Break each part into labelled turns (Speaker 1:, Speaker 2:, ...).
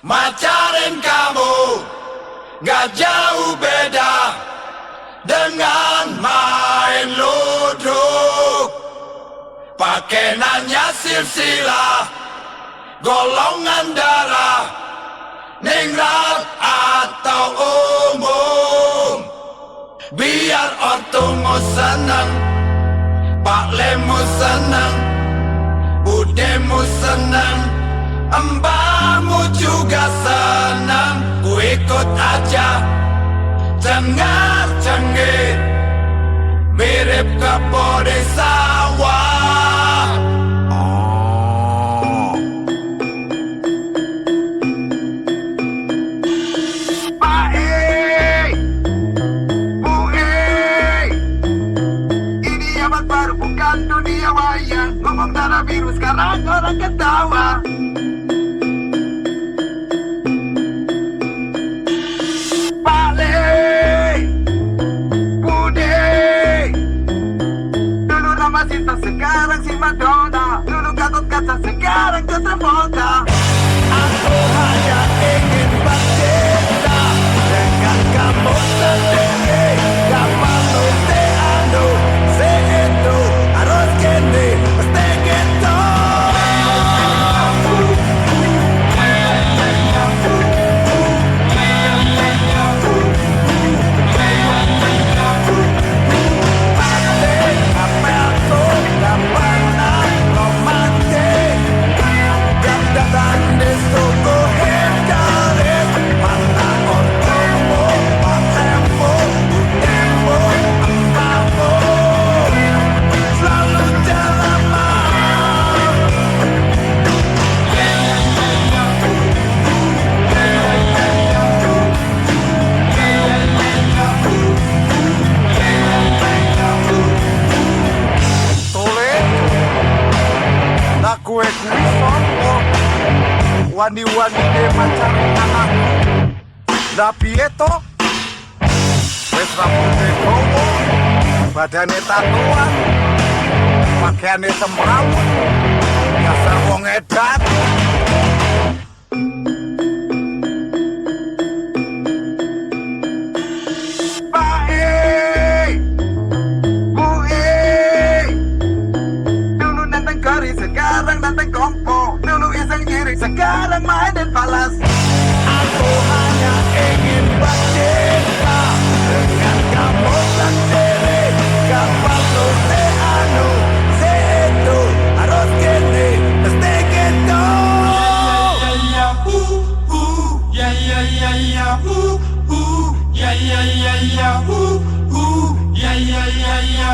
Speaker 1: Macarin kamu gak jauh beda dengan main ludruk. Pakai nanya silsilah golongan darah, ningrat atau umum. Biar ortumu seneng, Pak Lemu seneng, budemu seneng, mbahmu juga seneng. Ku ikut aja, cengar-cengir, mirip kebode sawah. Pak Bu ini zaman baru bukan dunia wayang. Ngomong darah biru sekarang orang ketawa. Sekarang si Madonna, dulu Gatot Kaca, sekarang Travolta. Aku hanya ingin bercinta dengan kamu sendiri. Kapan lu anu, itu harus gini, mesti gitu. Kue sopo wani-wani de macam anak tapi itu wes rambutnya kowo, badannya tatuan, pakaiannya semrawut, biasa wong edan. Sekarang datang kompo, dulu iseng kiri, sekarang main dan balas. Aku hanya ingin bercinta dengan kamu sendiri. Kapan lu anu, itu harus gini, mesti gitu. Ya ya ya ya, ya ya ya ya, ya ya ya ya,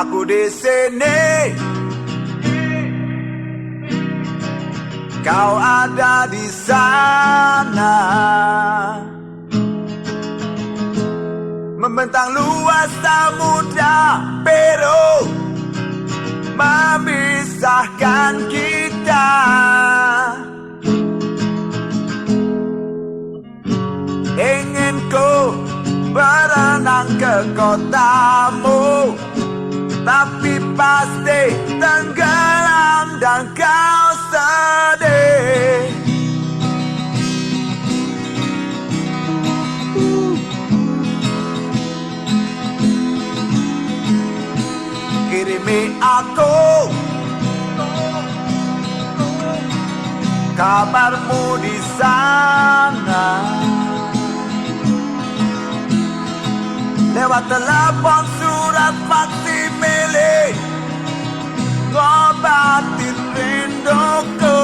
Speaker 1: Aku di sini
Speaker 2: kau ada di sana, membentang luas samudra biru memisahkan kita. Ingin ku berenang ke kotamu, tapi pasti tenggelam dan kau sedih. Kirimi aku kabarmu di sana, lewat telepon, surat, faksimile, ngobatin rinduku.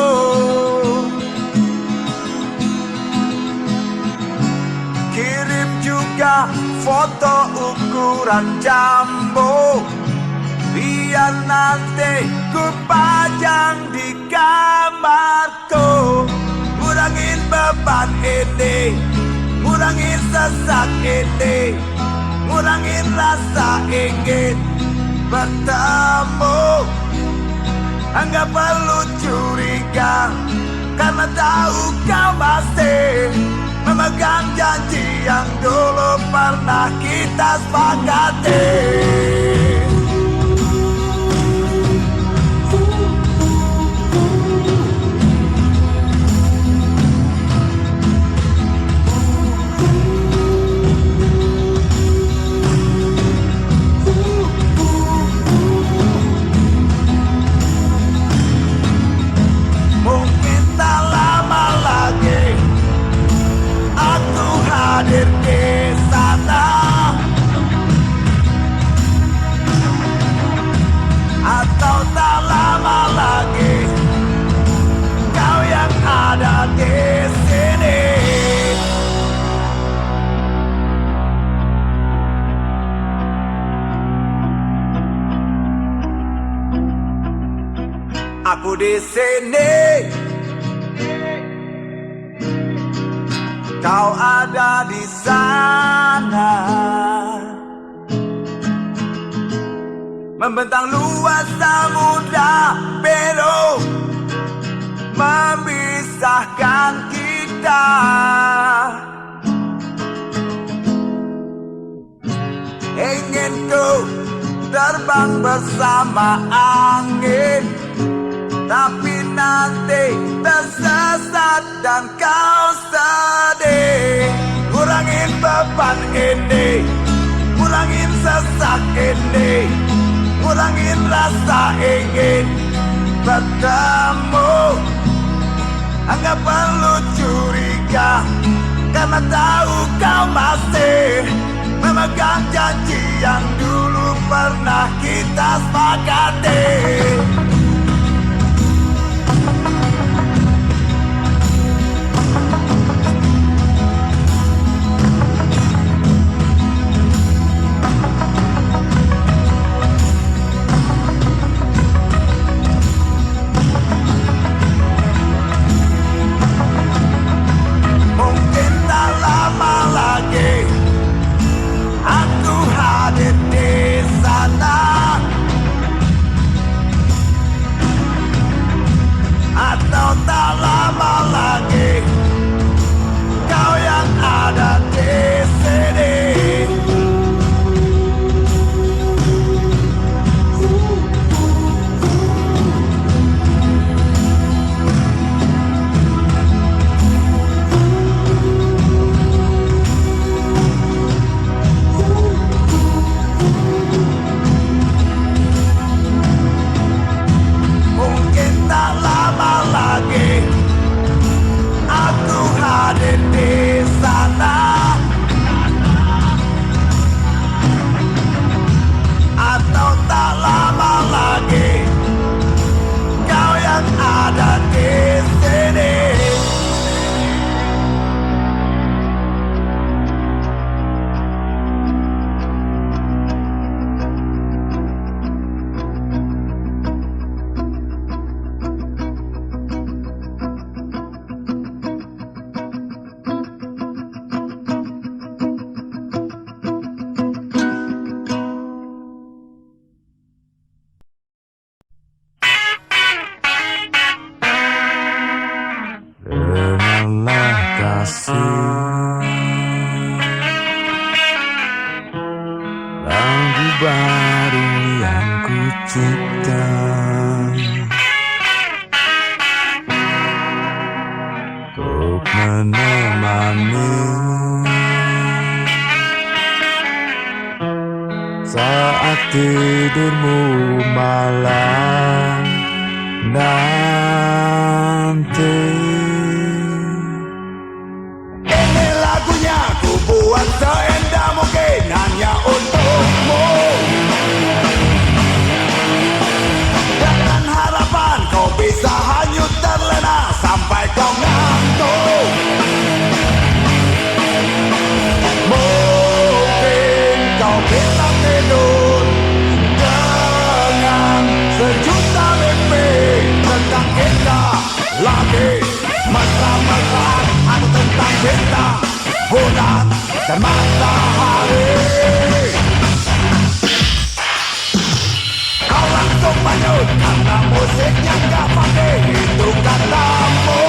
Speaker 2: Kirim juga foto ukuran jambu, biar nanti ku pajang di kamarku. Ngurangin beban ini, ngurangin sesak ini, ngurangin rasa ingin bertemu. Enggak perlu curiga, karena tahu kau masih memegang janji yang dulu pernah kita sepakati. Mungkin tak lama lagi aku hadir di sana, atau tak lama lagi kau yang ada di sini. Aku di sini, kau ada di sana, membentang luas samudra biru memisahkan kita. Ingin ku terbang bersama angin, tapi nanti tersesat dan kau sedih. Ngurangin beban ini, ngurangin sesak ini, ngurangin rasa ingin bertemu. Enggak perlu curiga, karena tahu kau masih memegang janji yang dulu pernah kita sepakati. Mungkin tak lama lagi aku hadir di sana, kasih, lagu baru yang ku cipta untuk menemani saat tidurmu malam nanti. Ini lagunya ku buat seindah mungkin hanya untukmu, dengan harapan kau bisa hanyut terlena sampai kau ngantuk. Mungkin kau bisa tidur dengan sejuta mimpi tentang kita lagi mesra-mesra, atau tentang bintang, bulan, dan matahari. Kau langsung manyut karena musiknya gak pasti itu katamu.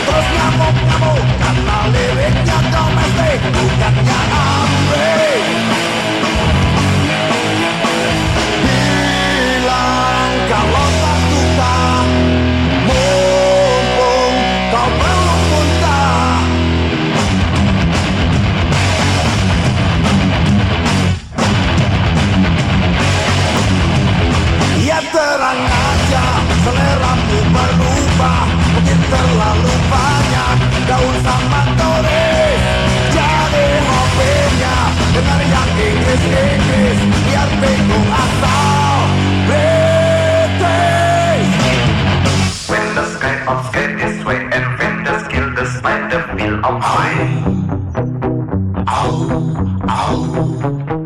Speaker 2: Terus ngamuk-ngamuk karena liriknya domestik bukannya amrik. Bilang kalau tak suka, mumpung kau belum muntah. Ya terang aja, seleramu berubah, mungkin terlalu banyak gaul sama turis. Jadi hobinya dengar yang Inggris-Inggris, biar bingung asal British.
Speaker 3: When the sky of sky this way and when the skill the spider feel of mine.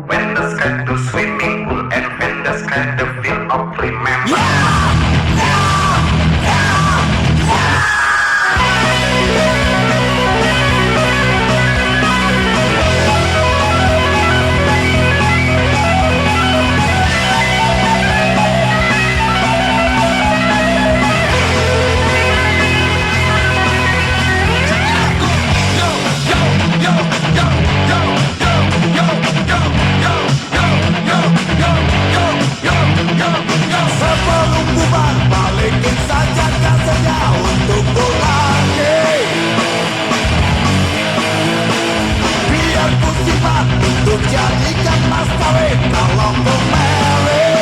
Speaker 3: When the sky to swimming pool and when the sky the feel of remember.
Speaker 2: Sebelum bubar balikin saja kasenya untukku lagi, biar ku simpan untuk jadikan mas kawin kalau ku marry.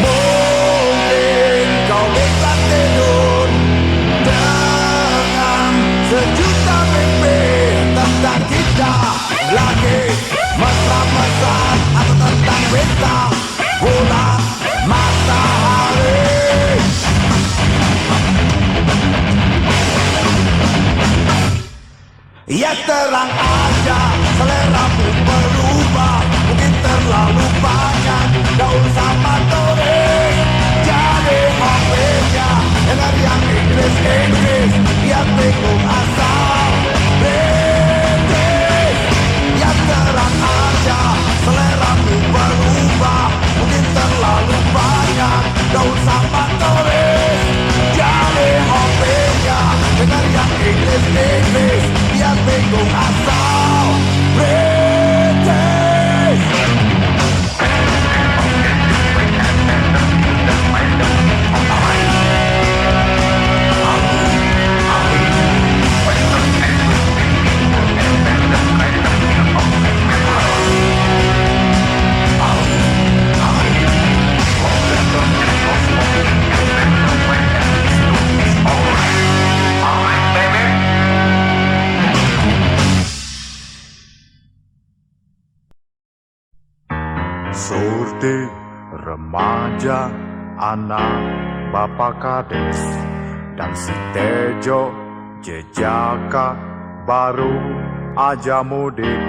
Speaker 2: Mungkin kau bisa tidur dengan sejuta mimpi tentang kita lagi mesra-mesra, atau tentang bintang, bulan, matahari. Ya terang aja, seleramu berubah, mungkin terlalu banyak gaul sama turis. Jadi hobinya dengar yang Inggris-Inggris, biar bingung asal British. Ya terang aja, seleramu berubah, mungkin terlalu banyak gaul sama turis. Jadi hobinya dengar yang Inggris-Inggris, biar bingung asal British. Surti remaja, anak bapak kades, dan si Tejo jejaka baru aja mudik.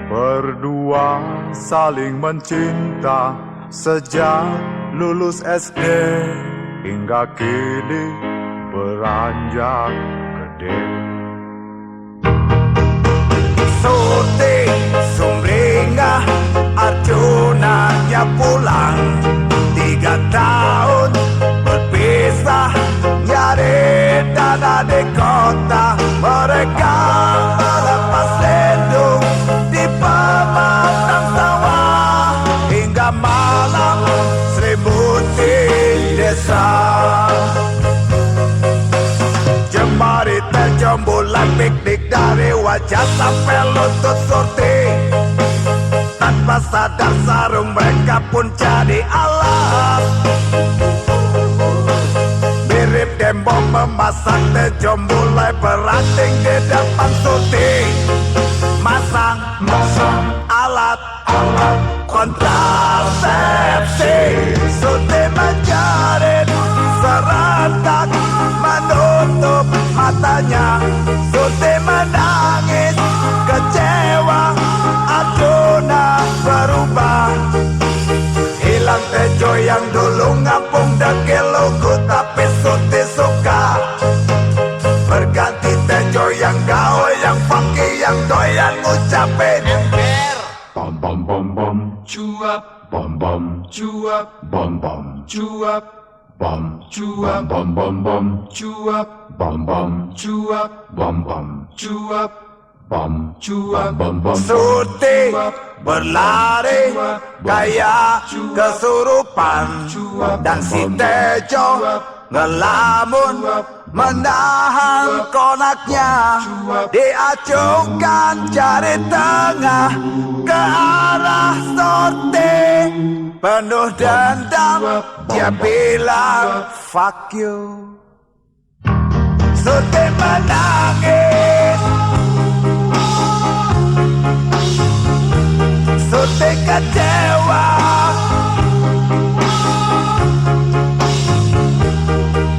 Speaker 2: Berdua saling mencinta sejak lulus SD hingga kini beranjak gede. Surti sumringah Arjunanya pulang 3 tahun berbeda. wajah sampai lutut surti. Tanpa sadar sarung mereka pun jadi alas. Mirip tembok memasak, Tejo mulai berating di depan surti. Masang alat kontrasepsi. Surti menjerit serentak menutup matanya. Surti menangis kecewa, adunan berubah. Hilang Tejo yang dulu ngapung dekil lugu, tapi Surti suka. Berganti Tejo yang gaul, yang funky, yang doyan ngucapin
Speaker 1: Bom bom bom bom cuap,
Speaker 2: bom bom
Speaker 1: cuap,
Speaker 2: bom bom
Speaker 1: cuap,
Speaker 2: bom
Speaker 1: cuap,
Speaker 2: bom bom bom
Speaker 1: cuap,
Speaker 2: bom bom
Speaker 1: cuap,
Speaker 2: bom bom
Speaker 1: cuap,
Speaker 2: bom
Speaker 1: cuap.
Speaker 2: bom bom. Surti berlari kayak kesurupan, dan si Tejo ngelamun menahan konaknya. Diacungkan jari tengah ke arah Surti, penuh dendam dia bilang fuck you. Surti menangis, Surti kecewa.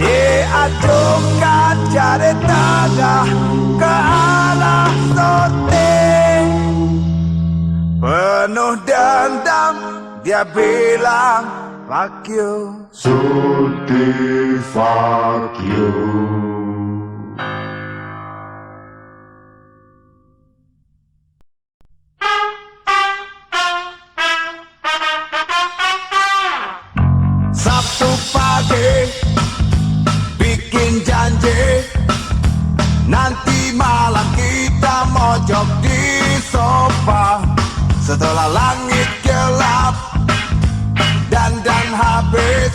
Speaker 2: Diacungkan jari tengah ke arah Surti, penuh dendam dia bilang fuck you.
Speaker 3: Surti, fuck you.
Speaker 2: Sabtu pagi bikin janji, nanti malam kita mojok di sofa. Setelah langit gelap dan habis,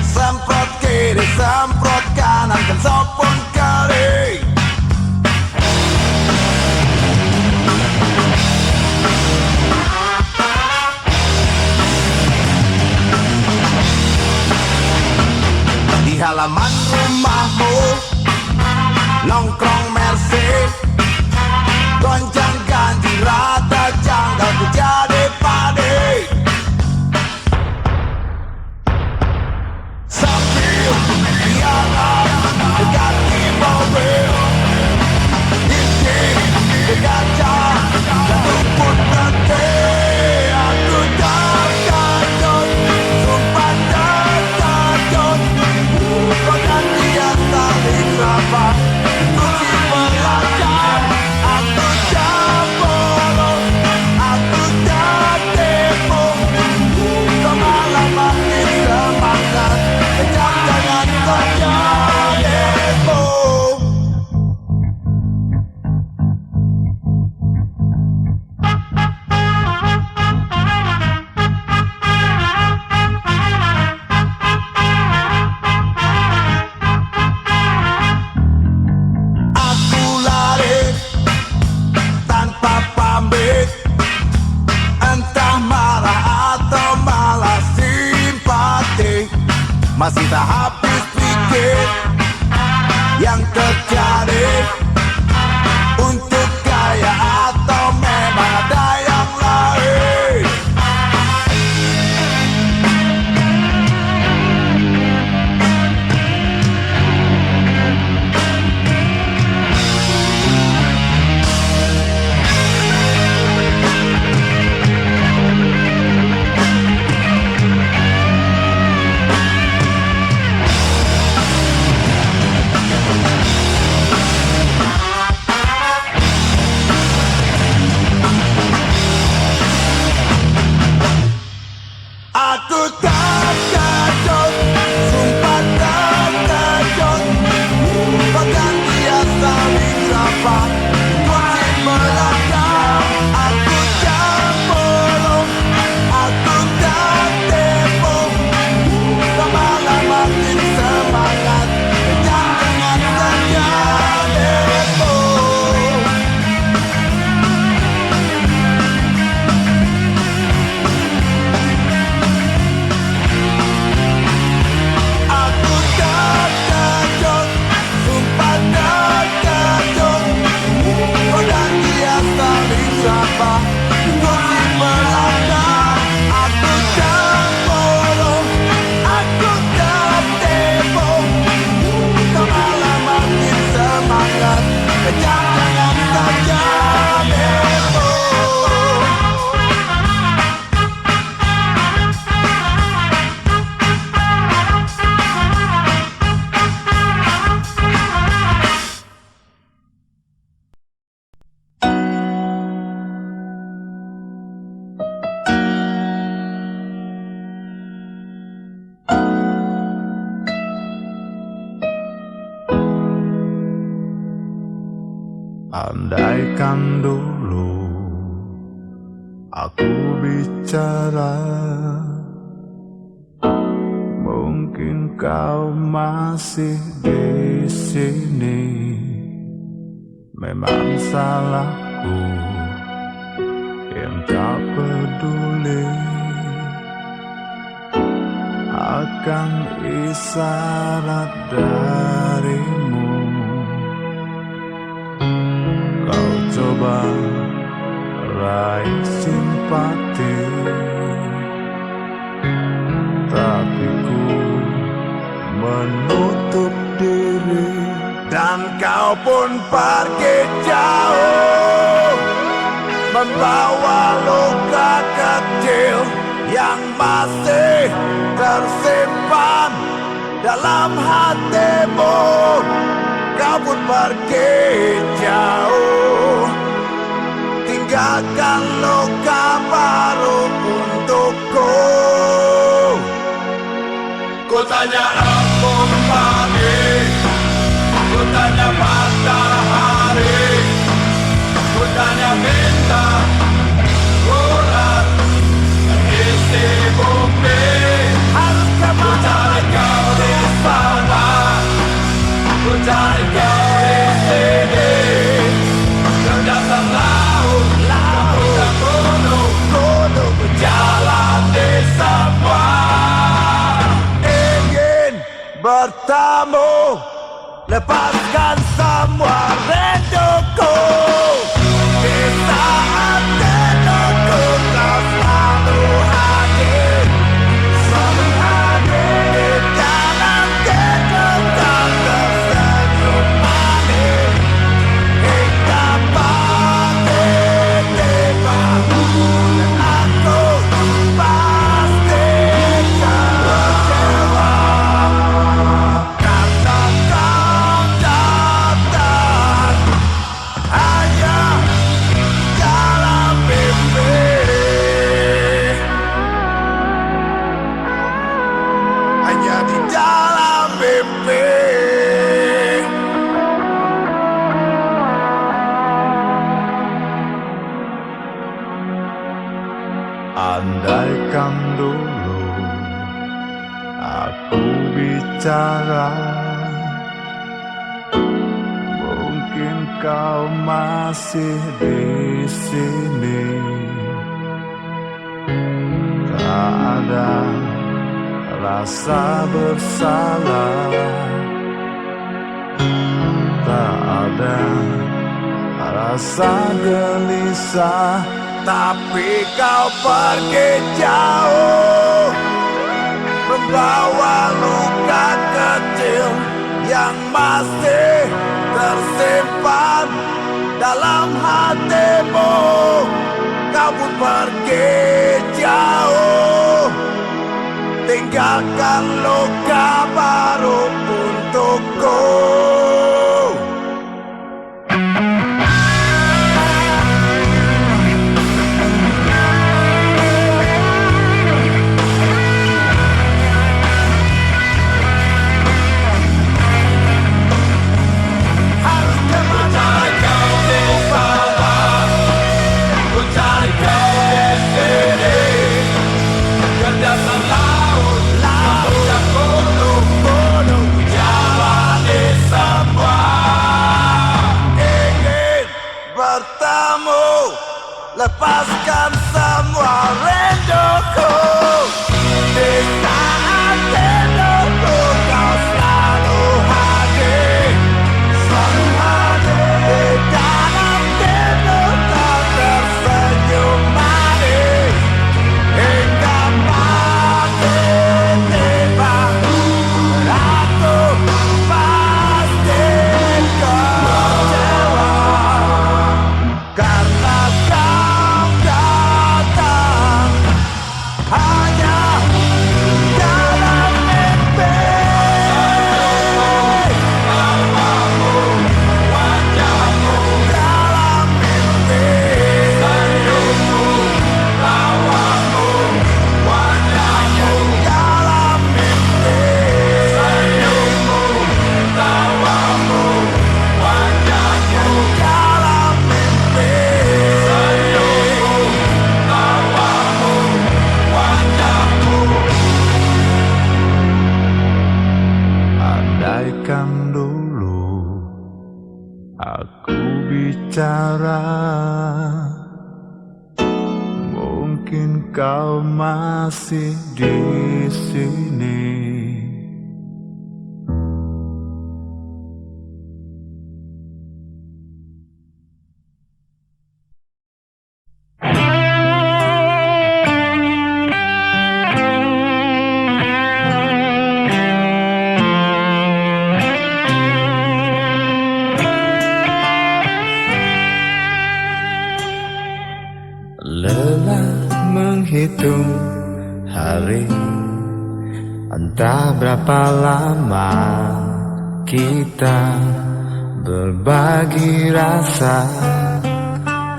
Speaker 2: semprot kiri semprot kanan kan sopun kering. Di halaman rumahmu nongkrong Mercy, gonjang ganjing rata janggal ku jadi pade. Sambil jalan dekati mobil, dinding kaca dan rumput berhenti. Aku terkejut, sumpah terkejut. Kau dan dia saling rapat, kunci belakang. Aku cemburu, aku tertipu. Kau malah makin semangat, kejam dengan terjadimu. Aku lari tanpa pamit, entah marah atau malah simpati. Masih tak habis pikir yang terjadi, untuk gaya atau memang ada yang lain.
Speaker 4: Andaikan dulu aku bicara, mungkin kau masih di sini. Memang salahku yang tak peduli akan isyarat darimu. Kau coba raih simpati, tapi ku menutup diri.
Speaker 2: Dan kau pun pergi jauh, membawa luka kecil yang masih tersimpan dalam hatimu. Kau pun pergi jauh, tinggalkan luka baru untukku.
Speaker 1: Ku tanya embun pagi, ku tanya matahari, ku tanya bintang, bulan, dan isi bumi. Ku cari kau di sana, ku cari kau di sini, ke dasar laut, ke gunung, berjalan di semua.
Speaker 2: Ingin bertemu, lepaskan semua rinduku. Di saat rinduku kau selalu hadir, selalu hadir. Di dalam tidur kau tersenyum manis, hingga pagi tiba. Dan aku pasti kecewa, karena kau datang hanya dalam mimpi, hanya di dalam mimpi.
Speaker 4: Andaikan dulu aku bicara, mungkin kau masih di sini. Tak ada rasa bersalah, tak ada rasa gelisah.
Speaker 2: Tapi kau pergi jauh, membawa luka kecil yang masih tersimpan dalam hatimu. Kau pun pergi jauh, tinggalkan luka baru untukku. Lepaskan semua rinduku. Di saat rinduku kau selalu hadir, selalu hadir. Di dalam tidur kau tersenyum manis, hingga pagi tiba. Aku pasti kecewa, karena kau datang
Speaker 4: bikin kau masih di sini. Lelah menghitung hari, entah berapa lama kita berbagi rasa,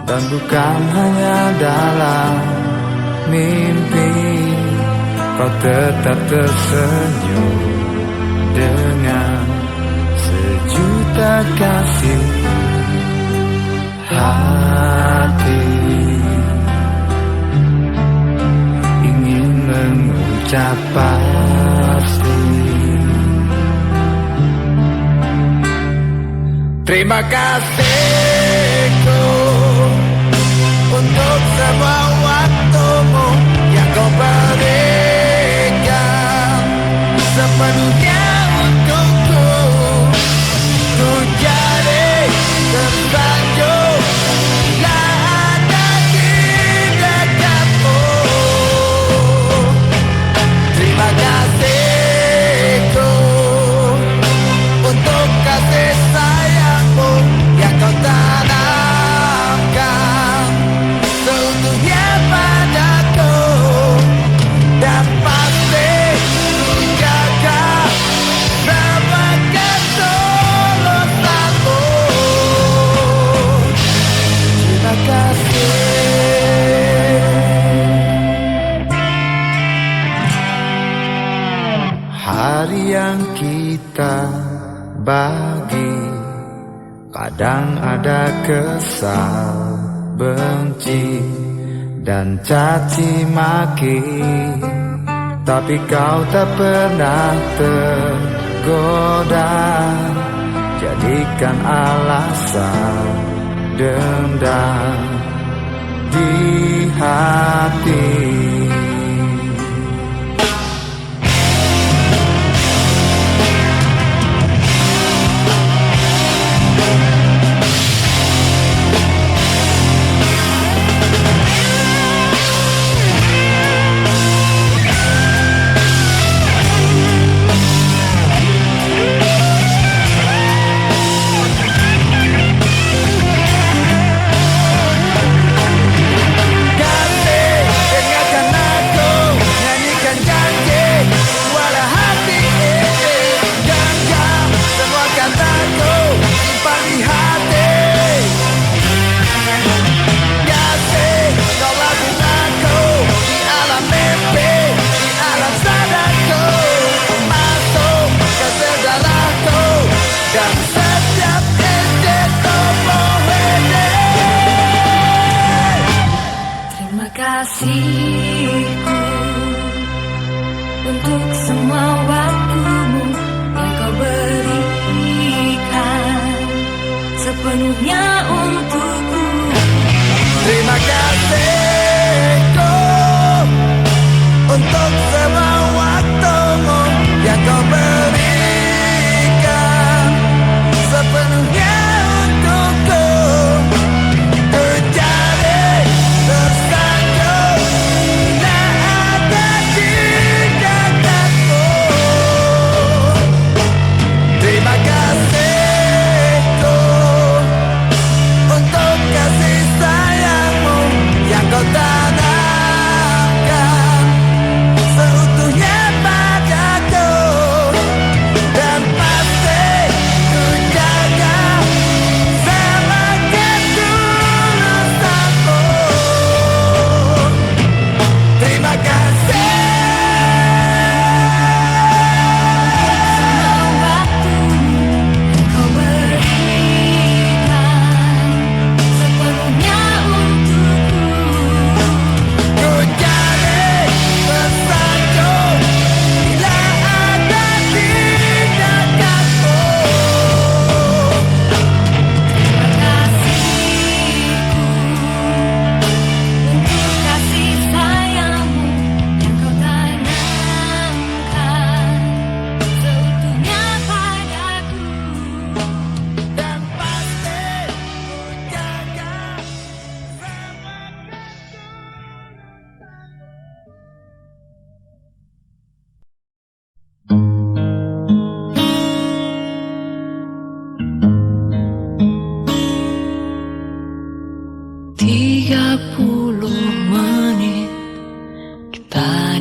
Speaker 4: dan bukan hanya dalam mimpi kau tetap tersenyum dengan sejuta kasih hati. Mengucap pasti terima kasihku untuk semua waktumu yang kau berikan sepenuhnya untukku. Ku jadi tersanjung bila ada di dekatmu. Terima kasihku untuk kasih sayangmu yang kau tanamkan seutuhnya padaku, dan pasti ku jaga semua ketulusanmu. Terima kasih. Hari yang kita bagi, kadang ada kesal, benci, dan caci maki, tapi kau tak pernah tergoda jadikan alasan dendam di hati.
Speaker 5: Kasihku untuk semua waktumu yang kau berikan sepenuhnya untukku.
Speaker 2: Terima kasihku untuk semua waktumu yang kau berikan sepenuhnya untukku. Ku jadi tersanjung bila ada di dekatmu. Terima kasihku untuk kasih sayangmu yang kau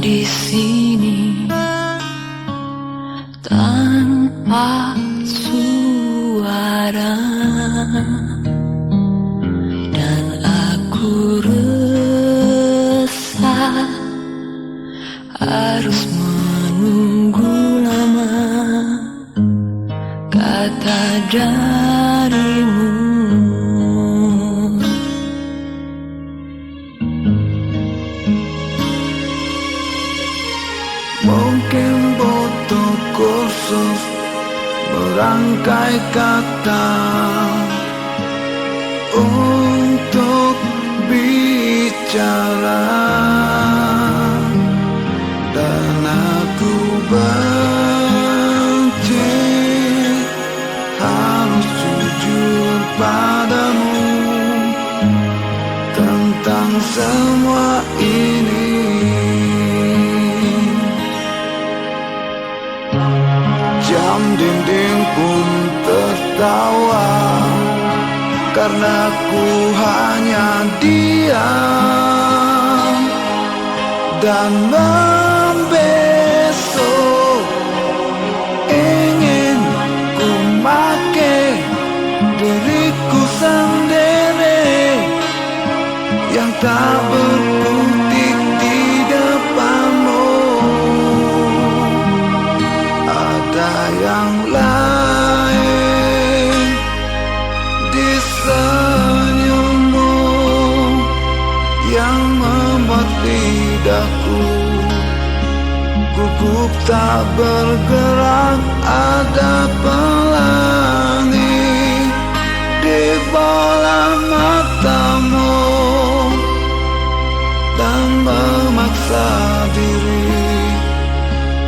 Speaker 5: di sini tanpa suara, dan aku resah harus menunggu lama kata darimu.
Speaker 4: Mungkin butuh kursus merangkai kata untuk bicara, dan aku benci harus jujur padamu tentang semua ini. Jam dinding pun tertawa karena ku hanya diam dan membesok. Ingin ku make diriku sendiri yang tak berkutik di depanmu. Ada yang lain di senyummu yang membuat lidahku gugup tak bergerak. Ada pelangi di bola matamu dan memaksa diri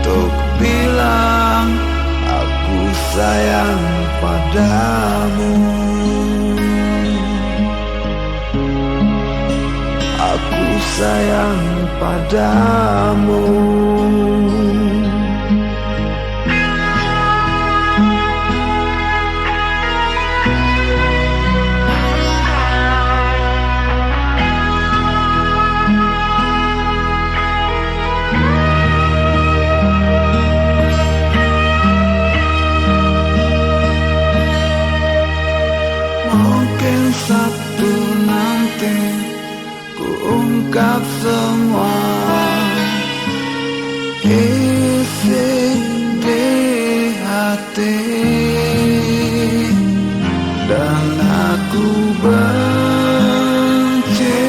Speaker 4: untuk bilang aku sayang padamu. Aku sayang padamu. Mungkin satu nanti ku ungkap semua isi di hati, dan aku benci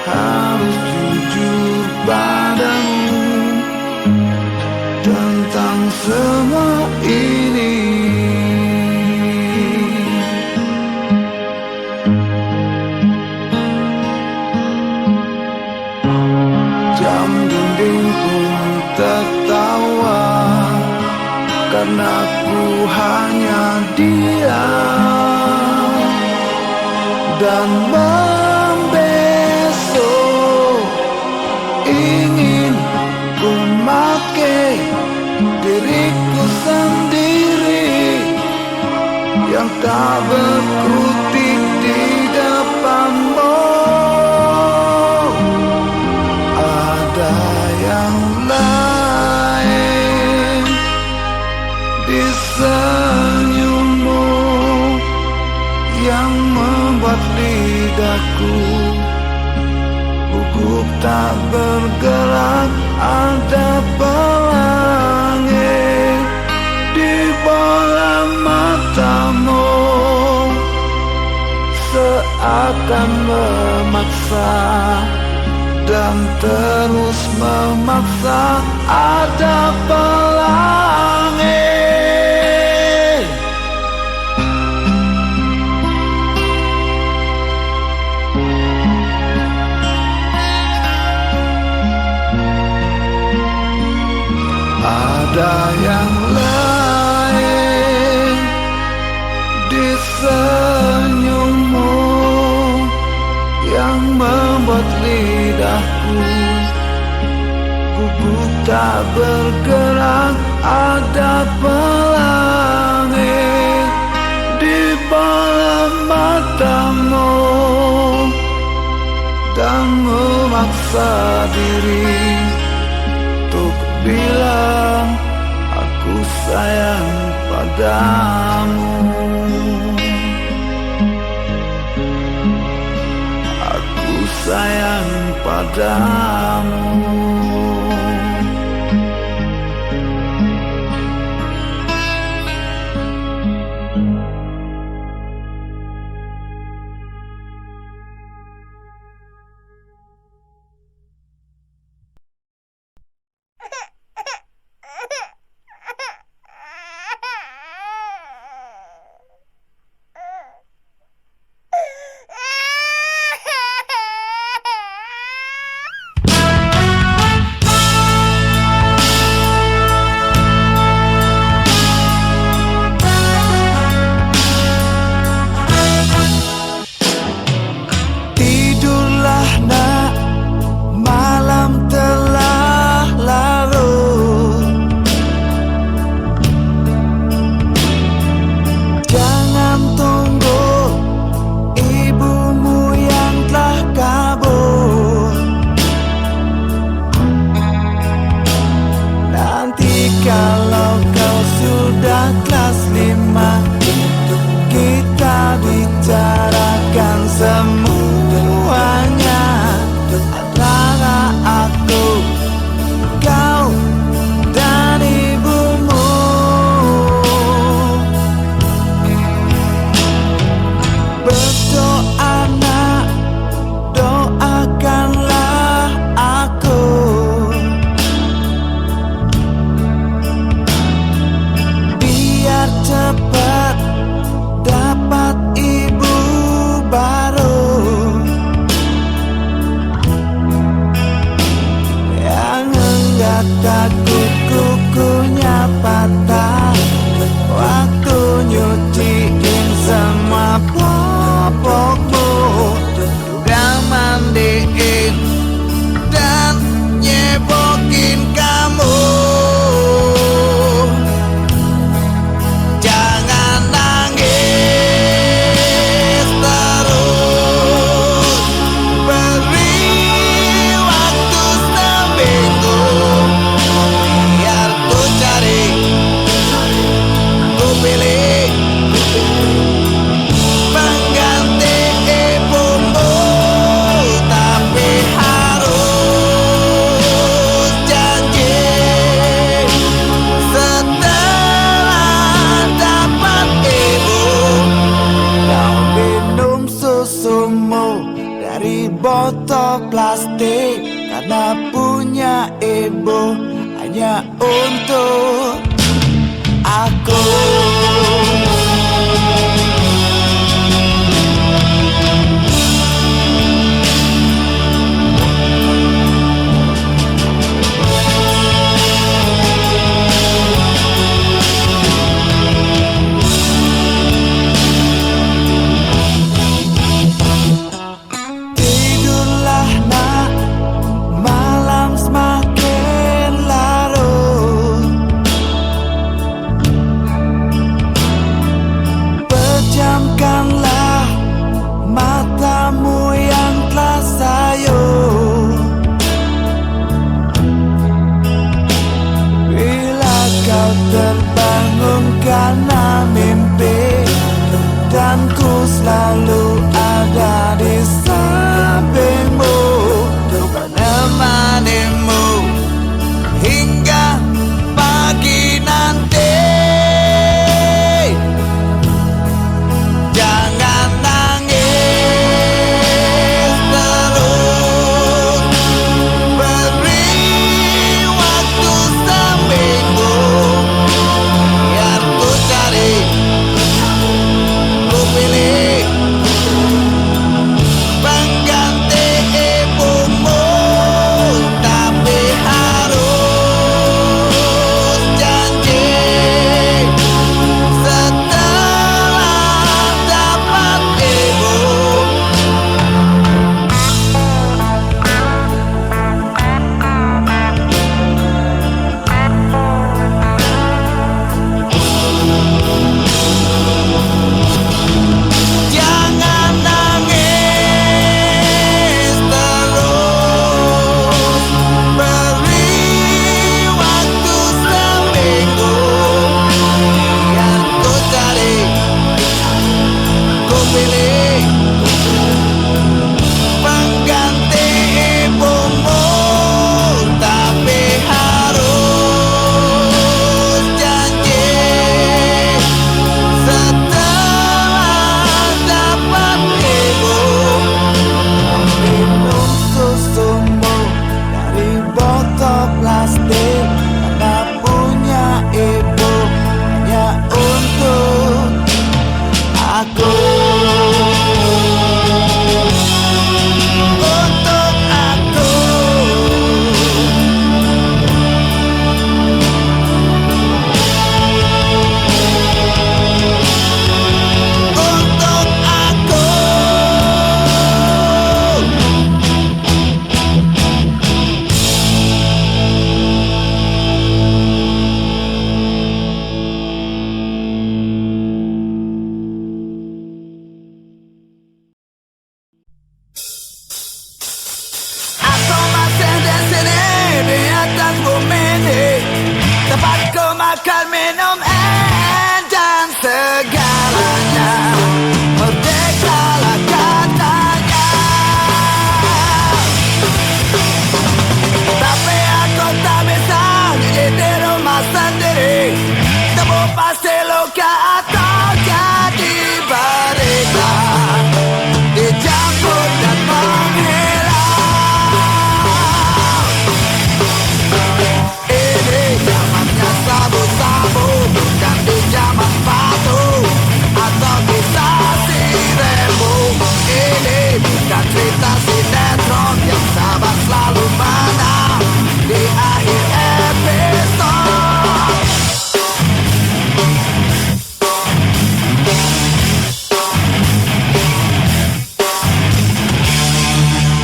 Speaker 4: harus jujur padamu tentang semua ini. Jam dinding pun tertawa karena ku hanya diam dan membesok. Ingin ku make diriku sendiri yang tak berkutik di depanmu. Ada yang lain di senyummu yang membuat lidahku gugup tak bergerak. Ada pelangi di bola matamu seakan memaksa dan terus memaksa. Ada pelangi. Ada yang lain di senyummu yang membuat lidahku gugup tak bergerak. Ada pelangi di bola matamu dan memaksa diri untuk bilang aku sayang padamu. Aku sayang padamu. Kalau kau sudah kelas 5, kita bicarakan semuanya antara aku, kau, dan ibumu. Berdoa nak, doakanlah aku. Cepat dapat ibu baru yang enggak takut kukunya patah waktu nyuciin semua popokmu, juga mandiin dan nyebokin kamu. Botol plastik karena punya ibu hanya untuk aku. plastik karena punya ibu hanya untuk aku. Untuk aku. Untuk aku. Aku masih di sini di atas bumi ini, tempatku makan, minum, dan segalanya. Merdekalah katanya. Tapi aku tak bisa nyanyi di rumah sendiri, temu pasti luka atau jadi berita, dicampur dan menghilang. Ini zamannya sabu-sabu, bukan di zaman batu atau kisah si Rembo. Ini bukan cerita sinetron yang sabar selalu menang di akhir episode.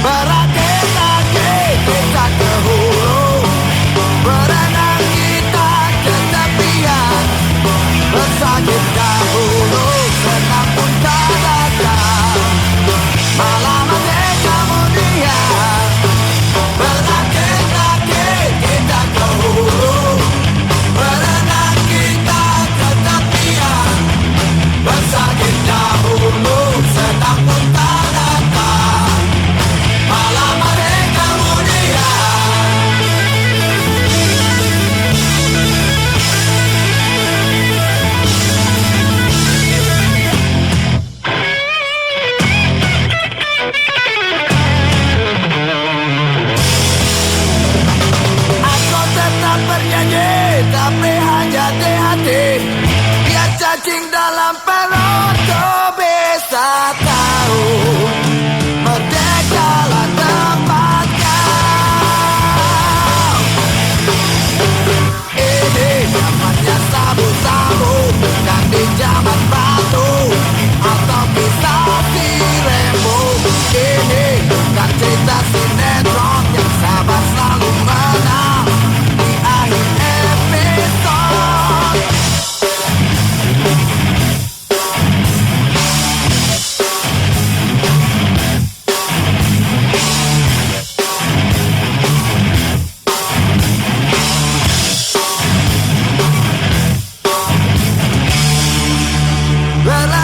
Speaker 4: Berakit-rakit kita ke hulu, berenang kita ke tepian, bersakit dahulu, senang pun tak datang, malah mati kemudian. Berakit-rakit kita ke hulu, berenang kita ke tepian, bersakit dahulu, senang pun tak datang, malah mati kemudian. Aku tetap bernyanyi, tapi hanya di hati. Biar cacing dalam perutku bisa tahu, merdekalah tempat kau. Ini zamannya sabu-sabu, bukan di zaman batu atau kisah si Rembo. Ini bukan cerita sinetron yang sabar selalu menang di akhir episode.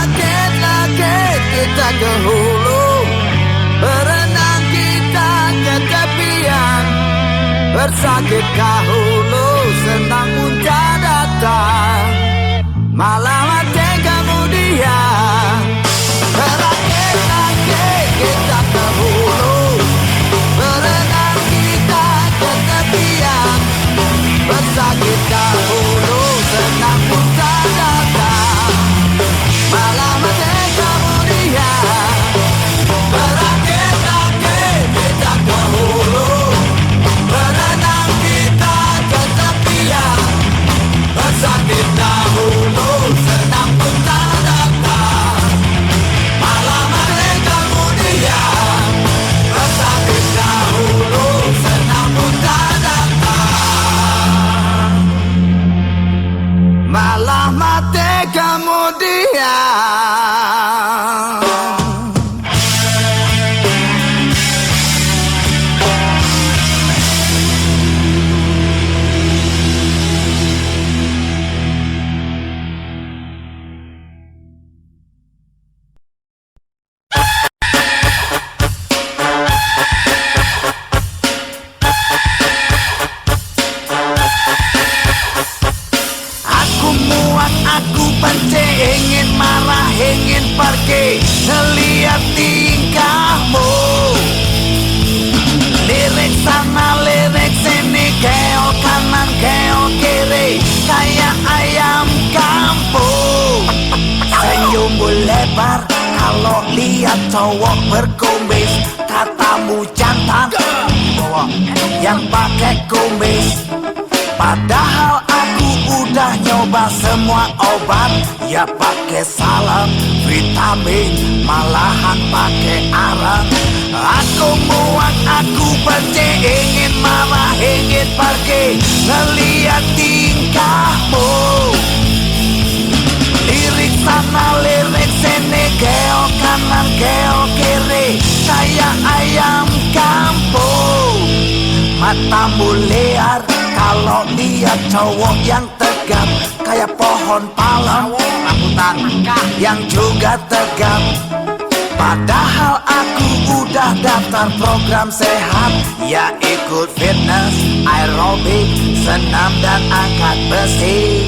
Speaker 4: Berakit-rakit kita ke hulu, berenang kita ke tepian, bersakit dahulu, senang pun tak datang, malah mati kemudian. Berakit-rakit kita ke hulu, berenang kita ke tepian, bersakit dahulu, senang pun tak datang, malah mati kemudian. Berakit-rakit kita ke hulu, berenang kita ke tepian, bersakit dahulu, cowok berkumis, katamu jantan yang pakai kumis. Padahal aku udah nyoba semua obat, ya pakai salep, vitamin, malahan pakai arang. Aku muak, aku benci, ingin marah, ingin pergi, ngeliat tingkahmu. Lirik sana, lirik sini, geo kanan, geo kiri, kayak ayam kampung. Matamu liar kalau lihat cowok yang tegap, kayak pohon palem, rambutan yang juga tegap. Padahal aku udah daftar program sehat, ya ikut fitness, aerobik, senam dan angkat besi.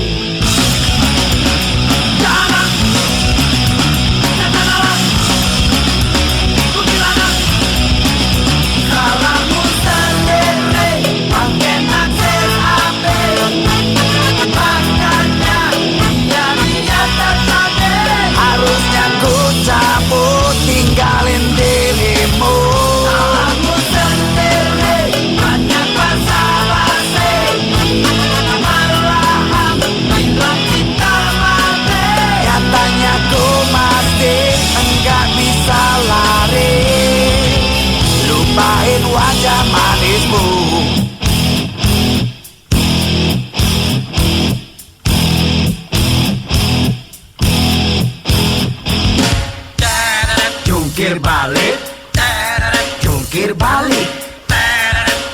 Speaker 4: Harusnya ku cabut, tinggalin dirimu. Salahmu sendiri, banyak basa-basi, malahan bilang kita mati. Katanya ku mati, enggak bisa lari, lupain wajah manismu. Jungkir balik, jungkir balik,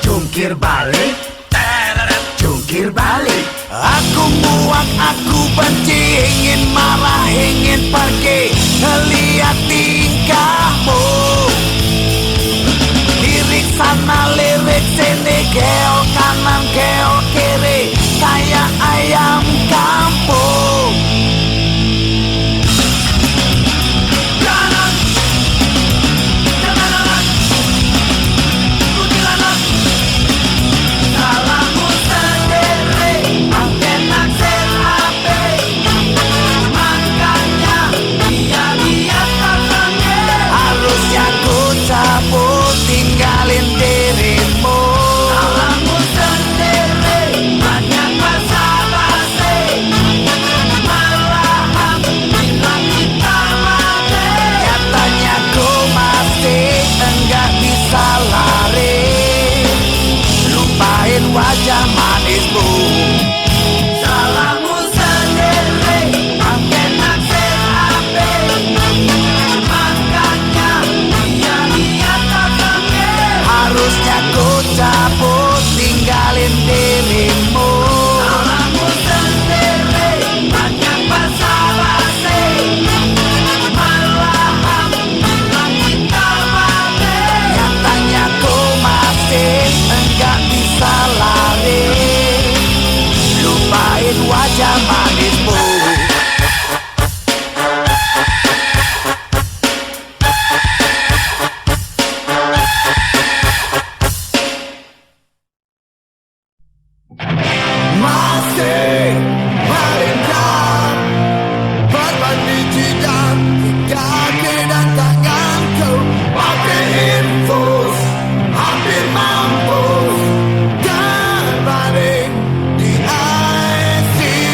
Speaker 4: jungkir balik, jungkir balik. Aku muak, aku benci, ingin marah, ingin pergi, ngeliat tingkahmu. Lirik sana, lirik sini, geo kanan, geo kiri, kayak ayam kampung. Tinggalin dirimu. Salahmu sendiri, banyak basa-basi, malahan bilang kita mati. Katanya ku masih enggak bisa lari, lupain wajah manismu. Salahmu sendiri, pakai naksir api, makanya dia lihat harusnya ku cabut, tinggalin dirimu. Salahmu sendiri, banyak basa-basi, malahan bilang kita mati. Katanya ku masih enggak bisa lari, lupain wajah manismu. Masih melintang berbandi jidat kaki dan tanganku, makin infus, hampir mampus terbaring di ICU.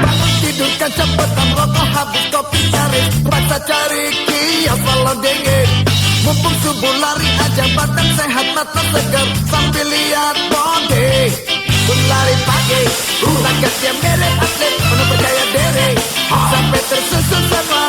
Speaker 4: Bangun tidur kan cepetan, rokok habis, kopi cari, rasa cari kios walau dingin. Mumpung subuh lari aja, badan sehat, mata segar, sambil lihat body. Ku lari pagi, ragatnya mirip atlet, penuh percaya diri, sampai tersusun semua.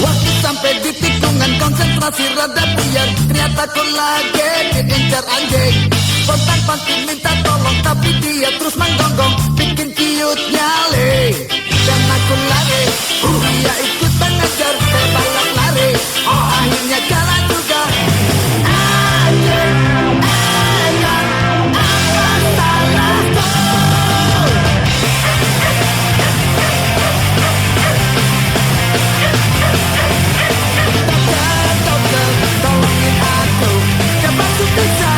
Speaker 4: Waktu sampai di tikungan, konsentrasi rada buyar, ternyata ku lagi diincar anjing. Spontan pasti minta tolong, tapi dia terus menggonggong, bikin cute nyali. Dan aku lari, dia ikut mengejar, saya balap lari, akhirnya jalan juga. Anjing, apa salahku? Dokter, tolongin aku, coba ku bisa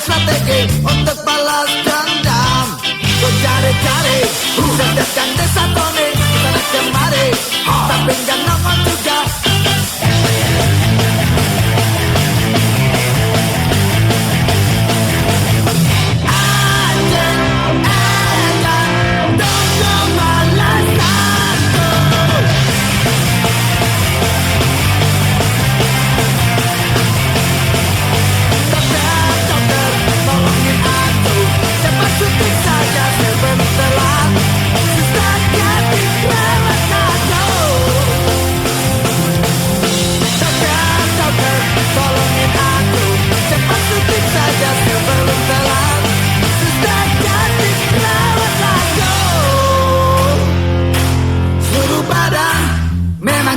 Speaker 4: strategi untuk balas dendam. Kau cari-cari, sedangkan desa Tony sana kemari, tapi nggak nongol juga.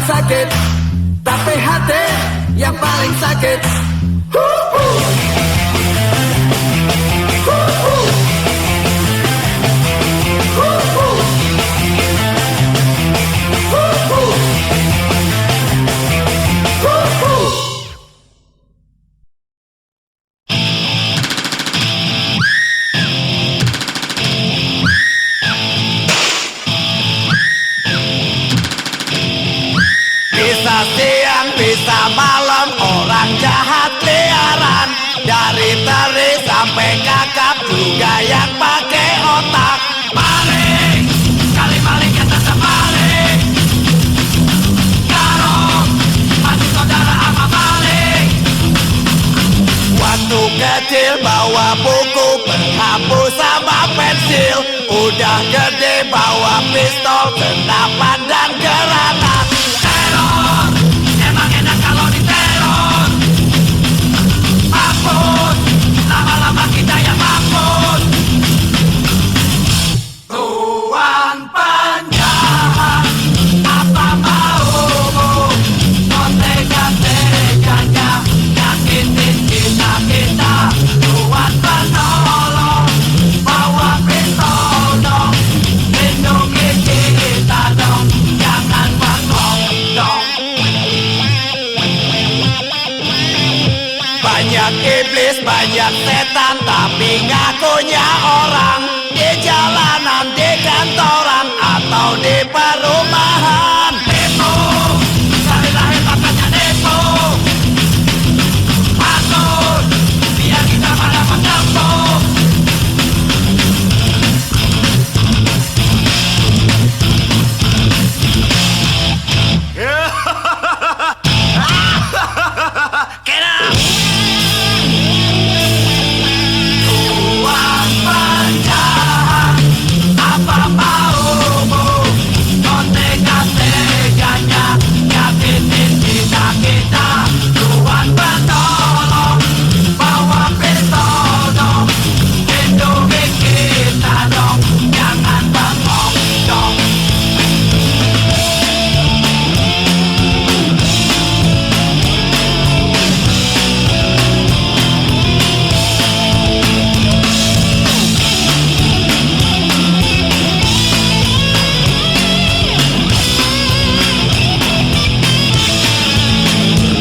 Speaker 4: Sakit, tapi hati yang paling sakit.
Speaker 2: Siang bisa malam orang jahat liaran, dari teri sampai kakap juga yang pakai otak. Maling, sekali maling yang tetap maling. Garong, masih saudara ama maling. Waktu kecil bawa buku penghapus sama pensil, udah gede bawa pistol, senapan dan granat. Emang enak kalau diteror. Mampus, lama-lama kita yang mampus. Tuan penjahat, apa maumu? Kau tega-teganya nyakitin kita. Tuan penolong, bawa pistol dong, lindungi kita dong, jangan bengong dong. Banyak iblis, banyak setan, tapi ngakunya orang. Di jalanan, di kantoran, atau di perumahan. Nipu, dari lahir makanya nipu. Masuk, biar kita pada menempuk. Get up! Tuan penjahat, apa maumu? Kau tega-teganya nyakitin kita. Tuan penolong, bawa pistol dong, lindungi kita dong, jangan bengong dong.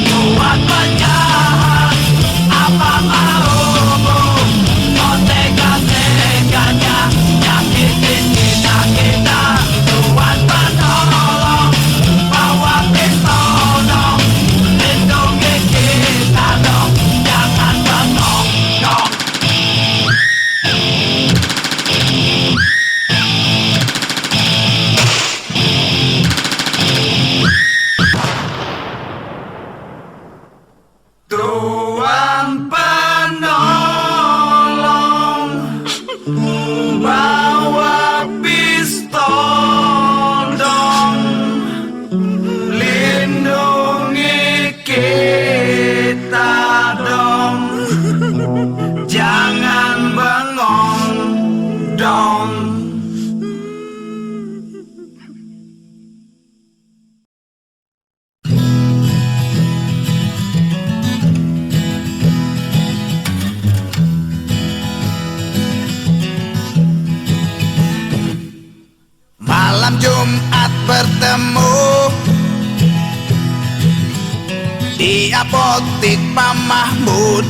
Speaker 2: Tuan penjahat, apa maumu? Kau tega-teganya nyakitin kita. Tuan penolong, bawa pistol dong, lindungi kita dong, jangan bengong dong. Tuan penolong, bawa pistol dong, lindungi kita dong, jangan bengong dong.
Speaker 4: Malam Jumat bertemu di apotik Pak Mahmud.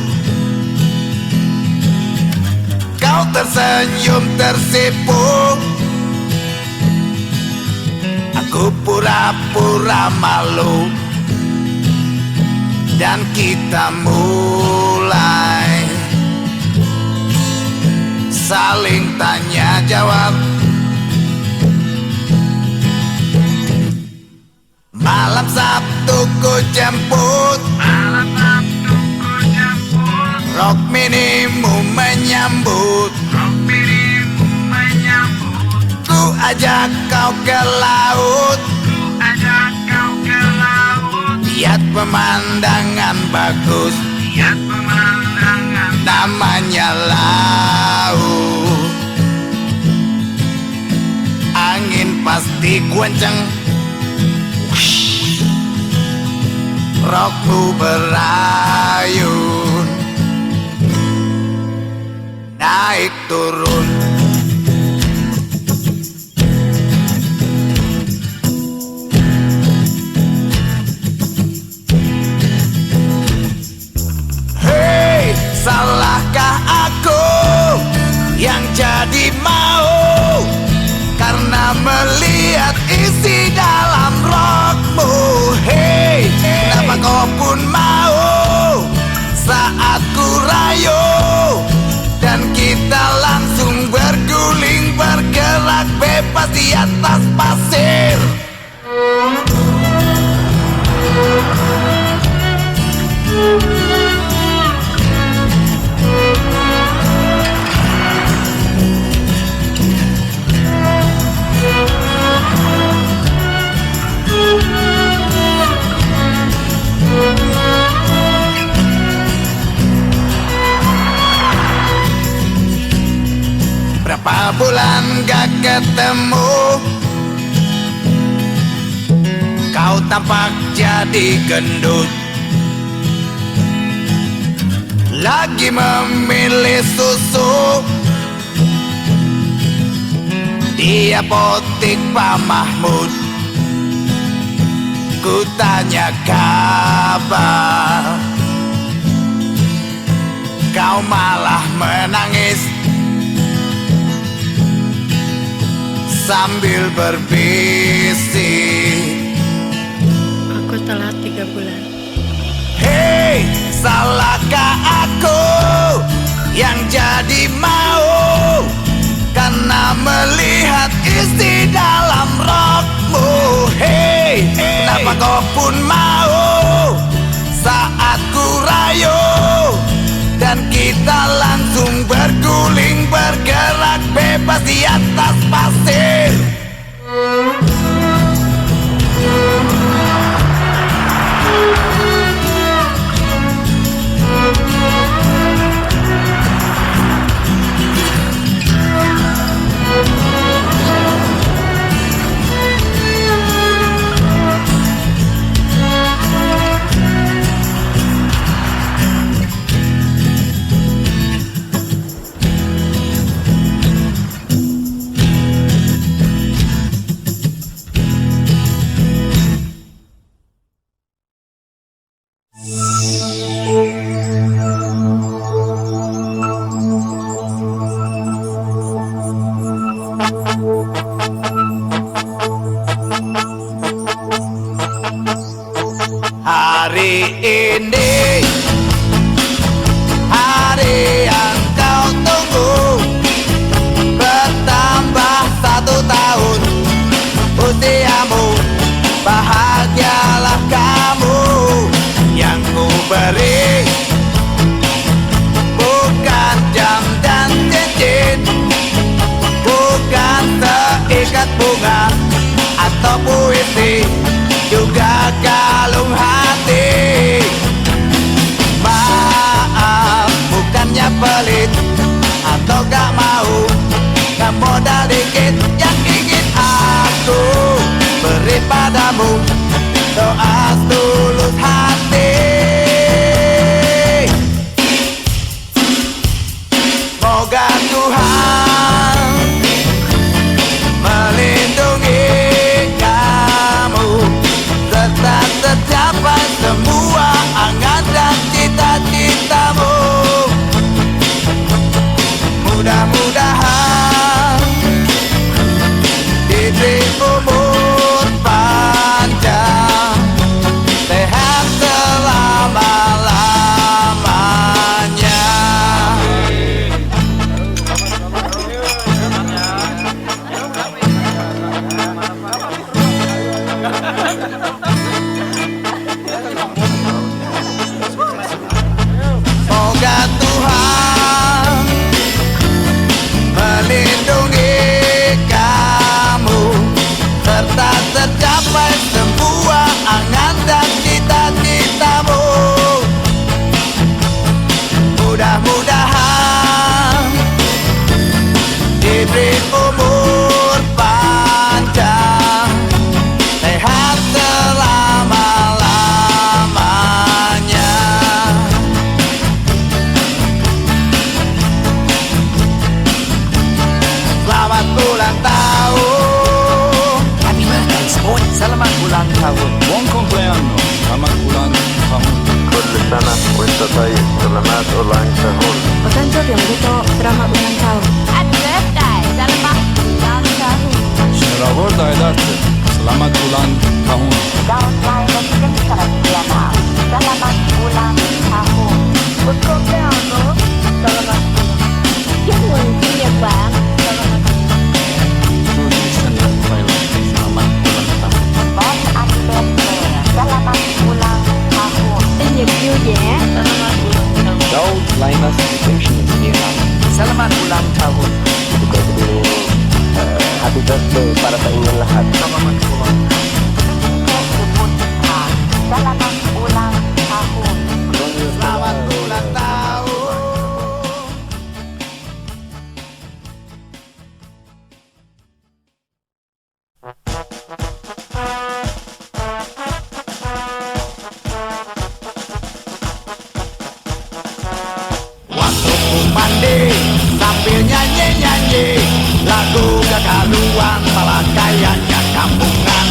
Speaker 2: tersenyum tersipu. Aku pura-pura malu, dan kita mulai saling tanya jawab. Malam Sabtu ku jemput, Rock Minimu menyambut. Ku ajak kau ke laut, lihat pemandangan bagus, namanya laut. Angin pasti kenceng, rokku berayun, naik turun. Hei, salahkah aku yang jadi mau karena melihat isi dalam rokmu? Hei, kenapa kau pun mau saat ku rayu, dan kita langsung berguling bergerak bebas di atas pasir. Berapa bulan gak ketemu, kau tampak jadi gendut, lagi memilih susu di apotik Pak Mahmud. Ku tanya kabar, kau malah menangis sambil berbisik,
Speaker 5: Aku telat 3 bulan.
Speaker 2: hei, salahkah aku yang jadi mau karena melihat isi dalam rokmu? Hei, kenapa kau pun mau saat ku rayu, dan kita langsung berguling bergerak bebas di atas pasir. Hari ini, hari yang kau tunggu, bertambah 1 tahun usiamu. Bahagialah kamu, yang ku beri bukan jam dan cincin, bukan seikat bunga atau puisi, juga kalung hati. Maaf, bukannya pelit atau gak mau, gak modal dikit yang ingin aku beri padamu, doa tulus hati. Moga Tuhan melindungi kamu, serta tercapai semua angan dan cita-citamu. Mudah-mudahan diberi umur panjang, sehat selama-lamanya. Semoga Tuhan melindungi kamu serta tercapai semua angan dan cita-citamu. Mudah-mudahan diberi umur panjang, sehat selama-lamanya. Selamat ulang tahun. Happy birthday, sport. Selamat ulang tahun.
Speaker 6: Buon compleanno, selamat ulang tahun.
Speaker 3: كل سنة وانت طيب. سلامات ulang tahun.
Speaker 5: お誕生日おめでとう。Selamat ulang tahun. Happy birthday. Selamat ulang tahun.
Speaker 6: Selamat Aidarte, selamat ulang tahun.
Speaker 5: Tahun lahir Citra Diana. Selamat ulang tahun. Buon compleanno. Selamat. Chúc mừng sinh nhật bạn. Selamat.
Speaker 6: Indonesia Thailand, selamat ulang tahun.
Speaker 5: Bon anniversaire. Selamat ulang tahun. Sinh nhật vui vẻ. Selamat ulang tahun.
Speaker 7: Daud Linus Extension Vietnam.
Speaker 2: Selamat ulang tahun.
Speaker 7: Juga dulu happy birthday para sa inyong lahat.
Speaker 5: Selamat ulang tahun.
Speaker 2: Selamat ulang tahun. Waktu ku mandi sambil nyanyi-nyanyi lagu kekaluan malah kayaknya kampungan.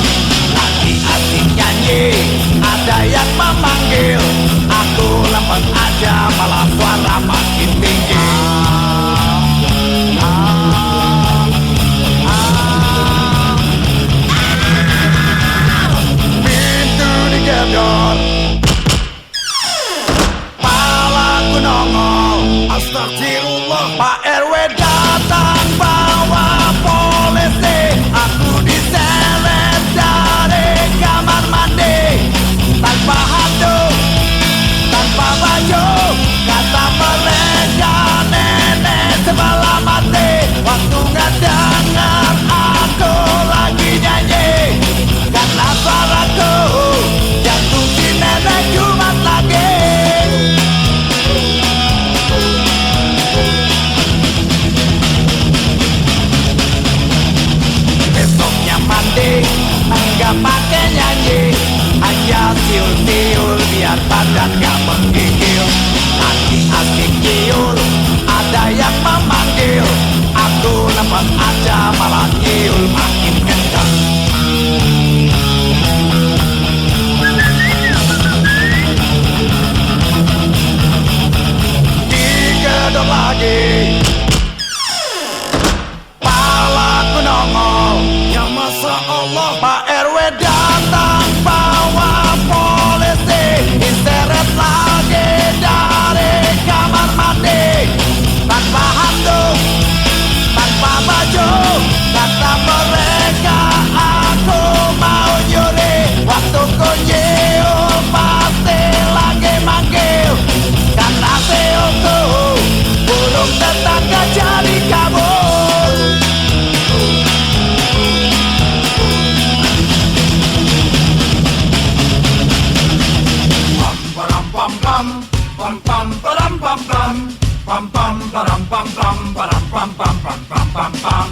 Speaker 2: Lagi asik nyanyi ada yang memanggil, aku lempeng aja malah suara makin tinggi. Pintu digedor, palaku nongol, astagfirullah. Pak RW datang bawa polisi, aku diseret dari kamar mandi tanpa handuk, tanpa baju. Kata mereka nenek sebelah mati waktu ngedengar aku lagi nyanyi, karena suaraku jatuh si nenek Jumat lagi. Besoknya mandi enggak pakai nyanyi, hanya tiul-tiul biar badan gak menggigil. Lagi asik tiul ada yang memanggil, aku lempeng aja malah tiul makin kencang. Digedor lagi, palaku nongol, ya masa Allah. Pak RW datang bawa polisi, diseret lagi dari kamar mandi tanpa handuk, tanpa baju. Kata mereka aku mau nyuri, waktu ku nyium pasti lagi manggil, karena siulku burung tetangga jadi kabur. Pam pam pam pam pam pam pam pam pam pam pam pam pam pam pam pam pam pam pam.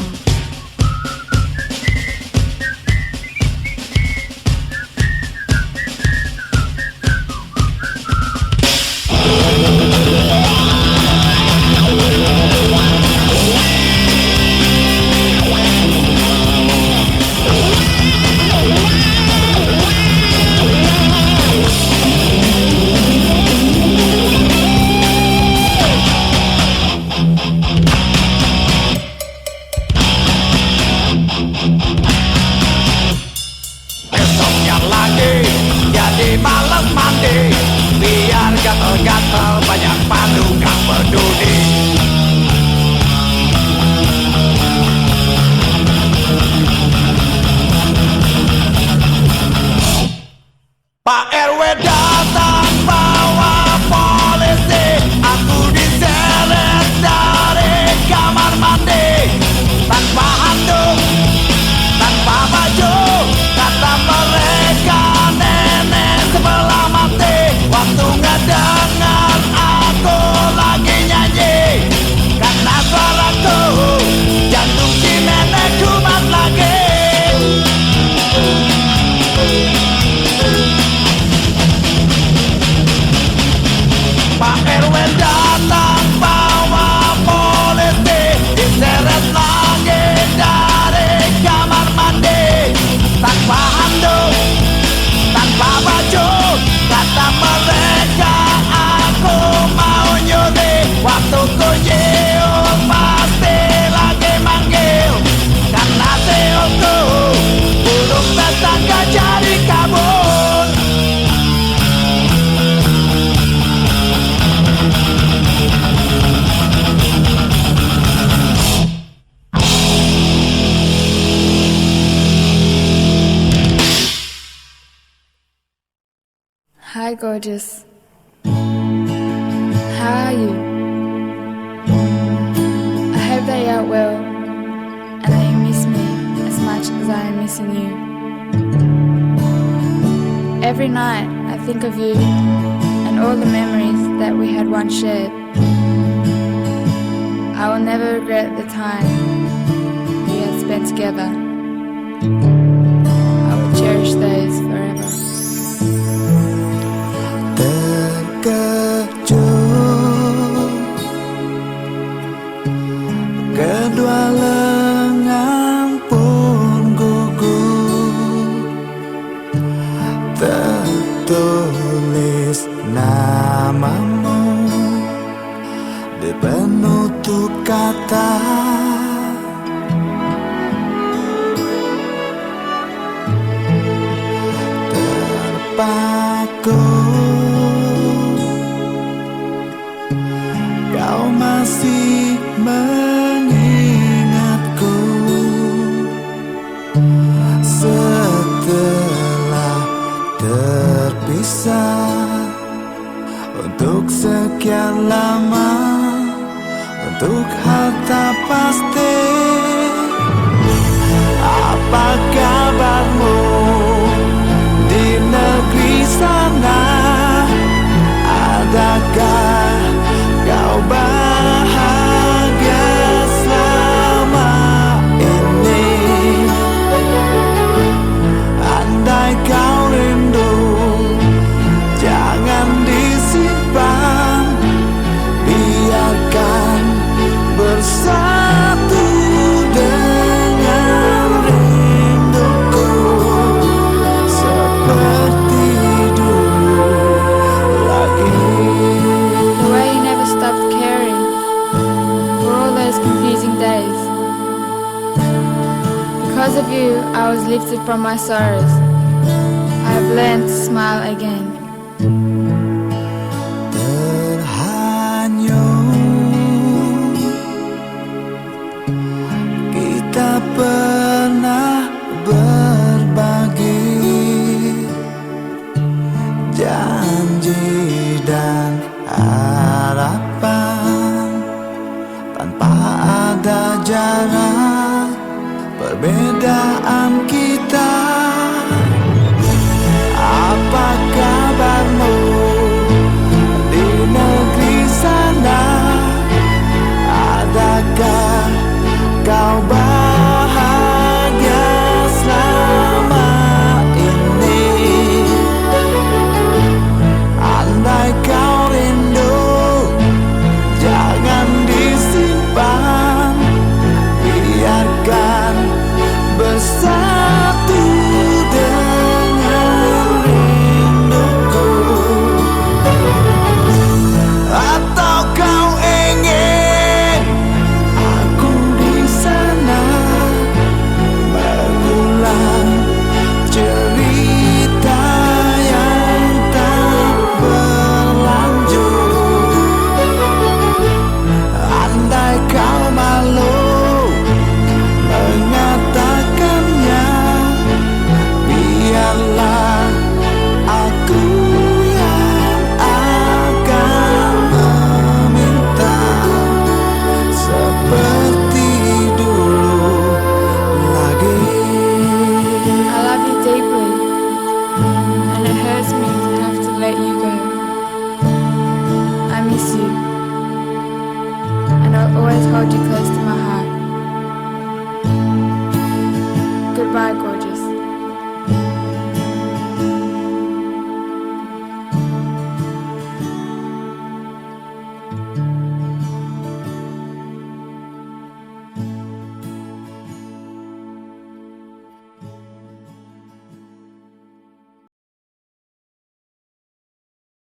Speaker 8: Hi, gorgeous. How are you? I hope that you are well and that you miss me as much as I am missing you. Every night I think of you and all the memories that we had once shared. I will never regret the time we had spent together. I will cherish those forever.
Speaker 4: Terkejut, kedua lengan pun gugur, tertulis namamu di penutup kata. Terpaku, kau masih mengingatku setelah terpisah untuk sekian lama, untuk hal tak pasti. Apa kabarmu di negeri sana? Adakah kau bahagia selama ini? Andai kau rindu, jangan disimpan, biarkan bersatu dengan rinduku seperti dulu lagi.
Speaker 8: The way you never stopped caring for all those confusing days. Because of you, I was lifted from my sorrows. I have learned to smile again.
Speaker 4: Terhanyut, kita pernah berbagi janji dan harapan tanpa ada jarak perbedaan kita. Apa